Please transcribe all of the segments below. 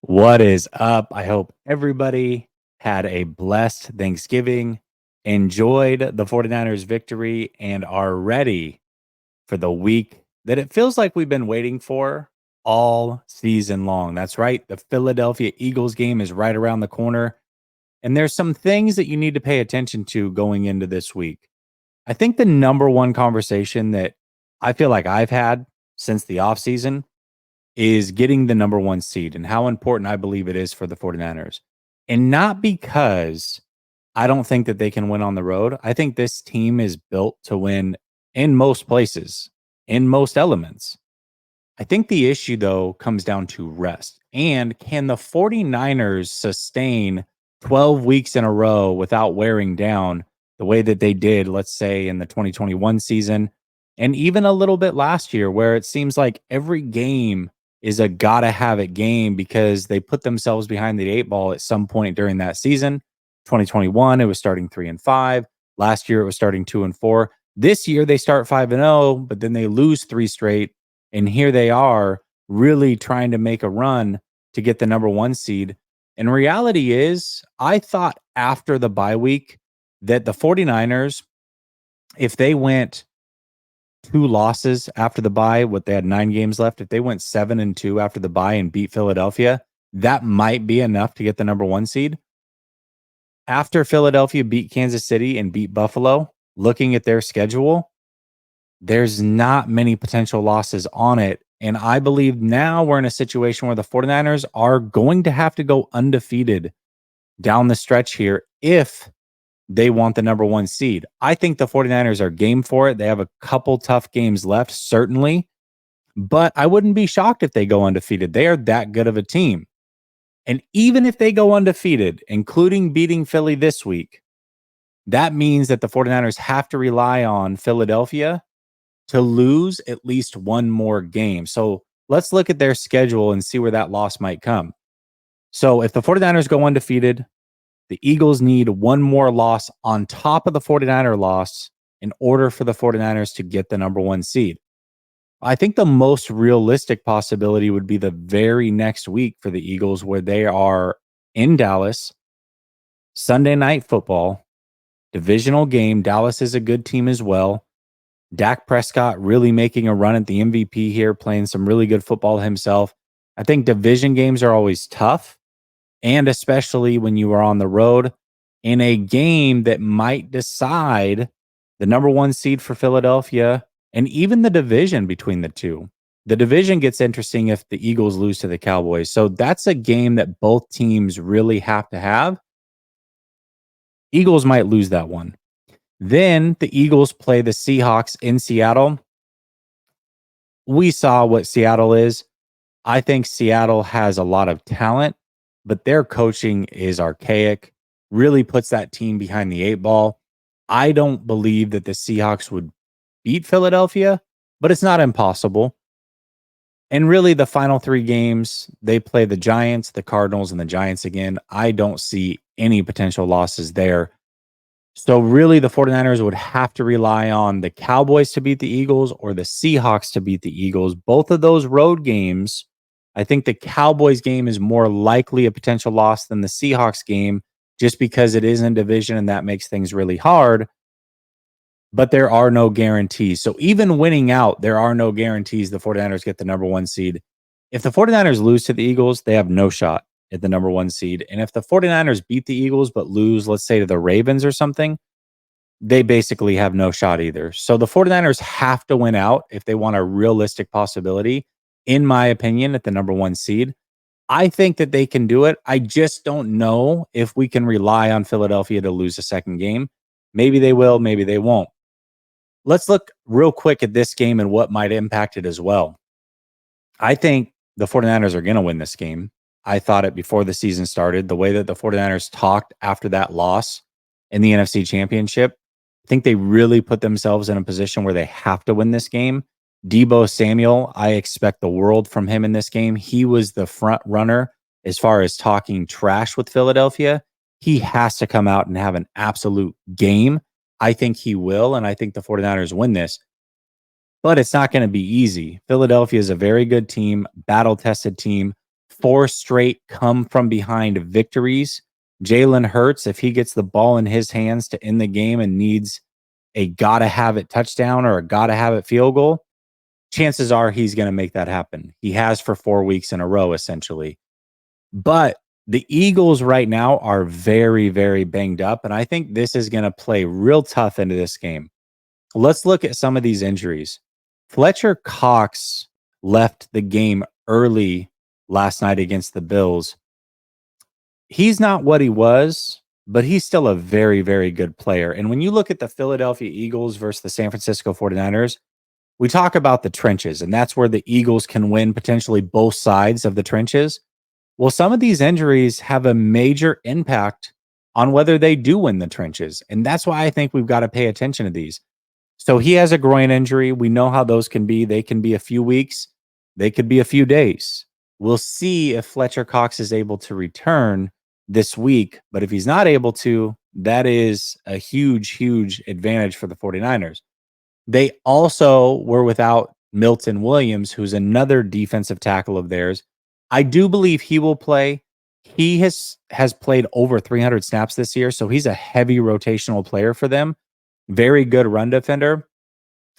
What is up? I hope everybody had a blessed Thanksgiving, enjoyed the 49ers victory, and are ready for the week that it feels like we've been waiting for all season long. That's right. The Philadelphia Eagles game is right around the corner, and there's some things that you need to pay attention to going into this week. I think the number one conversation that I feel like I've had since the offseason is getting the number one seed and how important I believe it is for the 49ers. And not because I don't think that they can win on the road. I think this team is built to win in most places, in most elements. I think the issue, though, comes down to rest. And can the 49ers sustain 12 weeks in a row without wearing down the way that they did, let's say, in the 2021 season, and even a little bit last year, where it seems like every game is a gotta have it game because they put themselves behind the eight ball at some point during that season. 2021, it was starting 3-5. Last year, it was starting 2-4. This year, they start 5-0, but then they lose three straight, and here they are really trying to make a run to get the number one seed. And reality is, I thought after the bye week that the 49ers, if they went two losses after the bye, what they had 9 games left, if they went 7-2 after the bye and beat Philadelphia, that might be enough to get the number one seed. After Philadelphia beat Kansas City and beat Buffalo, looking at their schedule, there's not many potential losses on it. And I believe now we're in a situation where the 49ers are going to have to go undefeated down the stretch here if they want the number one seed. I think the 49ers are game for it. They have a couple tough games left, certainly, but I wouldn't be shocked if they go undefeated. They are that good of a team. And even if they go undefeated, including beating Philly this week, that means that the 49ers have to rely on Philadelphia to lose at least one more game. So let's look at their schedule and see where that loss might come. So if the 49ers go undefeated, the Eagles need one more loss on top of the 49er loss in order for the 49ers to get the number one seed. I think the most realistic possibility would be the very next week for the Eagles, where they are in Dallas, Sunday Night Football, divisional game. Dallas is a good team as well. Dak Prescott really making a run at the MVP here, playing some really good football himself. I think division games are always tough, and especially when you are on the road in a game that might decide the number one seed for Philadelphia and even the division between the two. The division gets interesting if the Eagles lose to the Cowboys. So that's a game that both teams really have to have. Eagles might lose that one. Then the Eagles play the Seahawks in Seattle. We saw what Seattle is. I think Seattle has a lot of talent, but their coaching is archaic, really puts that team behind the eight ball. I don't believe that the Seahawks would beat Philadelphia, but it's not impossible. And really, the final 3 games, they play the Giants, the Cardinals, and the Giants again. I don't see any potential losses there. So really, the 49ers would have to rely on the Cowboys to beat the Eagles or the Seahawks to beat the Eagles. Both of those road games, I think the Cowboys game is more likely a potential loss than the Seahawks game, just because it is in division and that makes things really hard. But there are no guarantees. So even winning out, there are no guarantees the 49ers get the number one seed. If the 49ers lose to the Eagles, they have no shot at the number one seed. And if the 49ers beat the Eagles but lose, let's say, to the Ravens or something, they basically have no shot either. So the 49ers have to win out if they want a realistic possibility, in my opinion, at the number one seed. I think that they can do it. I just don't know if we can rely on Philadelphia to lose a second game. Maybe they will, maybe they won't. Let's look real quick at this game and what might impact it as well. I think the 49ers are going to win this game. I thought it before the season started. The way that the 49ers talked after that loss in the NFC Championship, I think they really put themselves in a position where they have to win this game. Deebo Samuel, I expect the world from him in this game. He was the front runner as far as talking trash with Philadelphia. He has to come out and have an absolute game. I think he will, and I think the 49ers win this. But it's not going to be easy. Philadelphia is a very good team, battle-tested team, 4 straight come from behind victories. Jalen Hurts, if he gets the ball in his hands to end the game and needs a gotta have it touchdown or a gotta have it field goal, chances are he's going to make that happen. He has for 4 weeks in a row, essentially. But the Eagles right now are very, very banged up. And I think this is going to play real tough into this game. Let's look at some of these injuries. Fletcher Cox left the game early last night against the Bills. He's not what he was, but he's still a very, very good player. And when you look at the Philadelphia Eagles versus the San Francisco 49ers, we talk about the trenches, and that's where the Eagles can win potentially both sides of the trenches. Well, some of these injuries have a major impact on whether they do win the trenches. And that's why I think we've got to pay attention to these. So he has a groin injury. We know how those can be. They can be a few weeks, they could be a few days. We'll see if Fletcher Cox is able to return this week. But if he's not able to, that is a huge, huge advantage for the 49ers. They also were without Milton Williams, who's another defensive tackle of theirs. I do believe he will play. He has played over 300 snaps this year, so he's a heavy rotational player for them. Very good run defender.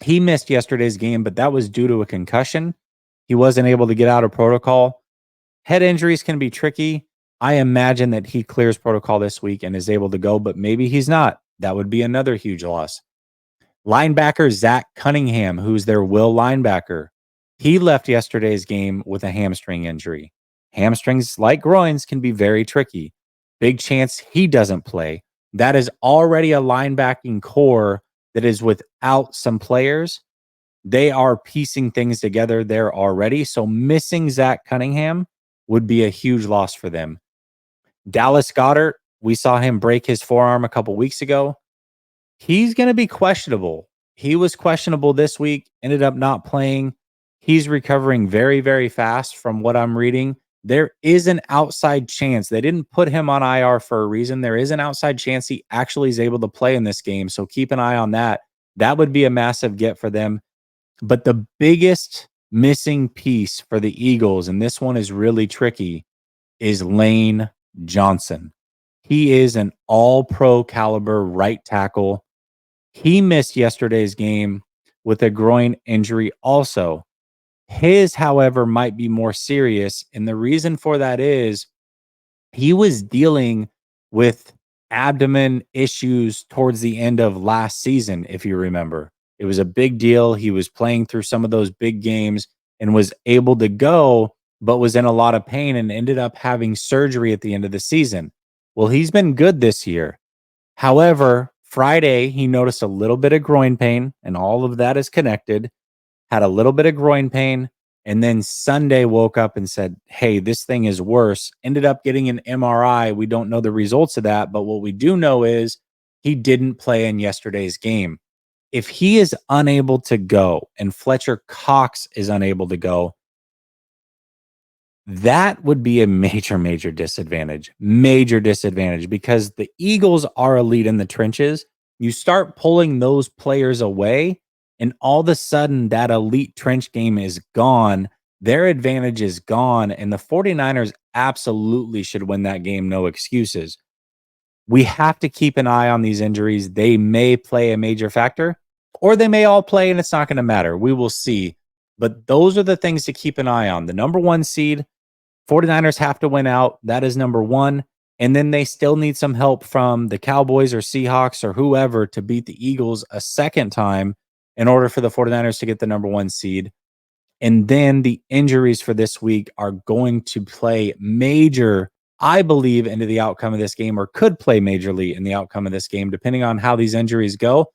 He missed yesterday's game, but that was due to a concussion. He wasn't able to get out of protocol. Head injuries can be tricky. I imagine that he clears protocol this week and is able to go, but maybe he's not. That would be another huge loss. Linebacker Zach Cunningham, who's their will linebacker, he left yesterday's game with a hamstring injury. Hamstrings, like groins, can be very tricky. Big chance he doesn't play. That is already a linebacking core that is without some players. They are piecing things together there already. So missing Zach Cunningham would be a huge loss for them. Dallas Goedert, we saw him break his forearm a couple weeks ago. He's going to be questionable. He was questionable this week, ended up not playing. He's recovering very, very fast from what I'm reading. There is an outside chance. They didn't put him on IR for a reason. There is an outside chance he actually is able to play in this game. So keep an eye on that. That would be a massive get for them. But the biggest missing piece for the Eagles, and this one is really tricky, is Lane Johnson. He is an all-pro caliber right tackle. He missed yesterday's game with a groin injury also. His, however, might be more serious. And the reason for that is he was dealing with abdomen issues towards the end of last season, if you remember. It was a big deal. He was playing through some of those big games and was able to go, but was in a lot of pain and ended up having surgery at the end of the season. Well, he's been good this year. However, Friday, he noticed a little bit of groin pain, and all of that is connected. Had a little bit of groin pain, and then Sunday woke up and said, hey, this thing is worse. Ended up getting an MRI. We don't know the results of that, but what we do know is he didn't play in yesterday's game. If he is unable to go and Fletcher Cox is unable to go, that would be a major, major disadvantage because the Eagles are elite in the trenches. You start pulling those players away, and all of a sudden that elite trench game is gone. Their advantage is gone, and the 49ers absolutely should win that game. No excuses. We have to keep an eye on these injuries. They may play a major factor, or they may all play and it's not going to matter. We will see. But those are the things to keep an eye on. The number 1 seed, 49ers have to win out. That is number 1. And then they still need some help from the Cowboys or Seahawks or whoever to beat the Eagles a second time in order for the 49ers to get the number 1 seed. And then the injuries for this week are going to play major, I believe, into the outcome of this game, or could play majorly in the outcome of this game, depending on how these injuries go.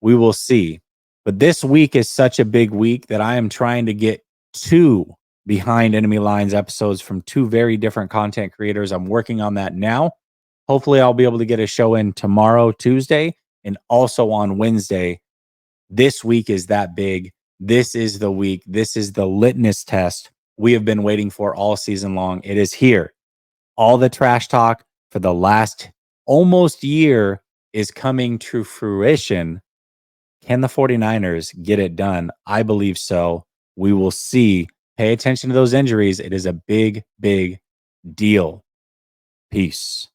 We will see. But this week is such a big week that I am trying to get 2 Behind Enemy Lines episodes from 2 very different content creators. I'm working on that now. Hopefully I'll be able to get a show in tomorrow, Tuesday, and also on Wednesday. This week is that big. This is the week. This is the litmus test we have been waiting for all season long. It is here. All the trash talk for the last almost year is coming to fruition. Can the 49ers get it done? I believe so. We will see. Pay attention to those injuries. It is a big, big deal. Peace.